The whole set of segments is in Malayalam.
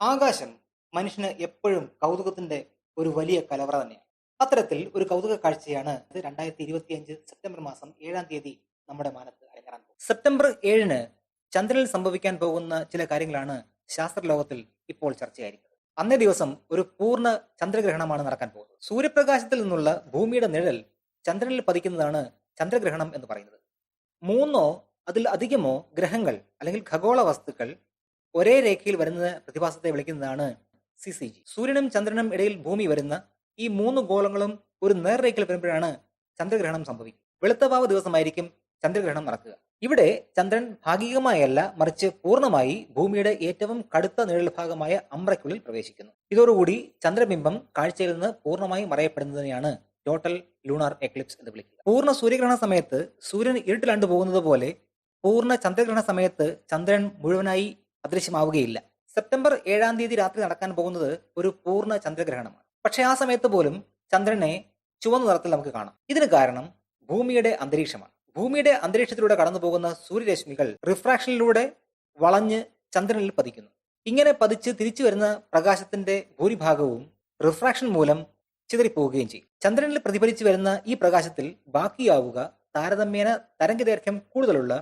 ആകാശം മനുഷ്യന് എപ്പോഴും കൗതുകത്തിന്റെ ഒരു വലിയ കലവറ തന്നെയാണ്. അത്തരത്തിൽ ഒരു കൗതുക കാഴ്ചയാണ് ഇത് 2025 സെപ്റ്റംബർ മാസം 7-ാം തീയതി നമ്മുടെ മാനത്ത് അരങ്ങേറാൻ പോകുന്നത്. സെപ്റ്റംബർ 7-ന് ചന്ദ്രനിൽ സംഭവിക്കാൻ പോകുന്ന ചില കാര്യങ്ങളാണ് ശാസ്ത്രലോകത്തിൽ ഇപ്പോൾ ചർച്ചയായിരിക്കുന്നത്. അന്നേ ദിവസം ഒരു പൂർണ്ണ ചന്ദ്രഗ്രഹണമാണ് നടക്കാൻ പോകുന്നത്. സൂര്യപ്രകാശത്തിൽ നിന്നുള്ള ഭൂമിയുടെ നിഴൽ ചന്ദ്രനിൽ പതിക്കുന്നതാണ് ചന്ദ്രഗ്രഹണം എന്ന് പറയുന്നത്. മൂന്നോ അതിൽ അധികമോ ഗ്രഹങ്ങൾ അല്ലെങ്കിൽ ഖഗോള വസ്തുക്കൾ ഒരേ രേഖയിൽ വരുന്ന പ്രതിഭാസത്തെ വിളിക്കുന്നതാണ് CCG. സൂര്യനും ചന്ദ്രനും ഇടയിൽ ഭൂമി വരുന്ന ഈ മൂന്ന് ഗോളങ്ങളും ഒരു നേർരേഖയിൽ വരുമ്പോഴാണ് ചന്ദ്രഗ്രഹണം സംഭവിക്കുക. വെളുത്തവാവ് ദിവസമായിരിക്കും ചന്ദ്രഗ്രഹണം നടക്കുക. ഇവിടെ ചന്ദ്രൻ ഭാഗികമായല്ല, മറിച്ച് പൂർണ്ണമായി ഭൂമിയുടെ ഏറ്റവും കടുത്ത നിഴൽ ഭാഗമായ അംബ്രയ്ക്കുള്ളിൽ പ്രവേശിക്കുന്നു. ഇതോടുകൂടി ചന്ദ്രബിംബം കാഴ്ചയിൽ നിന്ന് പൂർണ്ണമായി മറയപ്പെടുന്നതിനെയാണ് ടോട്ടൽ ലൂണാർ എക്ലിപ്സ് എന്ന് വിളിക്കുക. പൂർണ്ണ സൂര്യഗ്രഹണ സമയത്ത് സൂര്യൻ ഇരുട്ടിലാണ്ട് പോകുന്നത് പോലെ പൂർണ്ണ ചന്ദ്രഗ്രഹണ സമയത്ത് ചന്ദ്രൻ മുഴുവനായി അദൃശ്യമാവുകയില്ല. സെപ്റ്റംബർ 7-ാം തീയതി രാത്രി നടക്കാൻ പോകുന്നത് ഒരു പൂർണ്ണ ചന്ദ്രഗ്രഹണമാണ്. പക്ഷെ ആ സമയത്ത് പോലും ചന്ദ്രനെ ചുവന്ന നിറത്തിൽ നമുക്ക് കാണാം. ഇതിന് കാരണം ഭൂമിയുടെ അന്തരീക്ഷമാണ്. ഭൂമിയുടെ അന്തരീക്ഷത്തിലൂടെ കടന്നു പോകുന്ന സൂര്യരശ്മികൾ റിഫ്രാക്ഷനിലൂടെ വളഞ്ഞ് ചന്ദ്രനിൽ പതിക്കുന്നു. ഇങ്ങനെ പതിച്ച് തിരിച്ചു വരുന്ന പ്രകാശത്തിന്റെ ഭൂരിഭാഗവും റിഫ്രാക്ഷൻ മൂലം ചിതറിപ്പോവുകയും ചെയ്യും. ചന്ദ്രനിൽ പ്രതിഫലിച്ചു വരുന്ന ഈ പ്രകാശത്തിൽ ബാക്കിയാവുക താരതമ്യേന തരംഗദൈർഘ്യം കൂടുതലുള്ള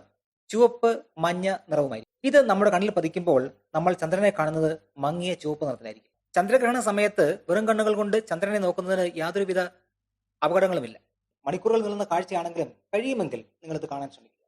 ചുവപ്പ് മഞ്ഞ നിറവുമായിരിക്കും. ഇത് നമ്മുടെ കണ്ണിൽ പതിക്കുമ്പോൾ നമ്മൾ ചന്ദ്രനെ കാണുന്നത് മങ്ങിയ ചുവപ്പ് നിറത്തിലായിരിക്കും. ചന്ദ്രഗ്രഹണ സമയത്ത് വെറും കണ്ണുകൾ കൊണ്ട് ചന്ദ്രനെ നോക്കുന്നതിന് യാതൊരുവിധ അപകടങ്ങളുമില്ല. മണിക്കൂറുകൾ നീളുന്ന കാഴ്ചയാണെങ്കിലും കഴിയുമെങ്കിൽ നിങ്ങൾ ഇത് കാണാൻ ശ്രമിക്കും.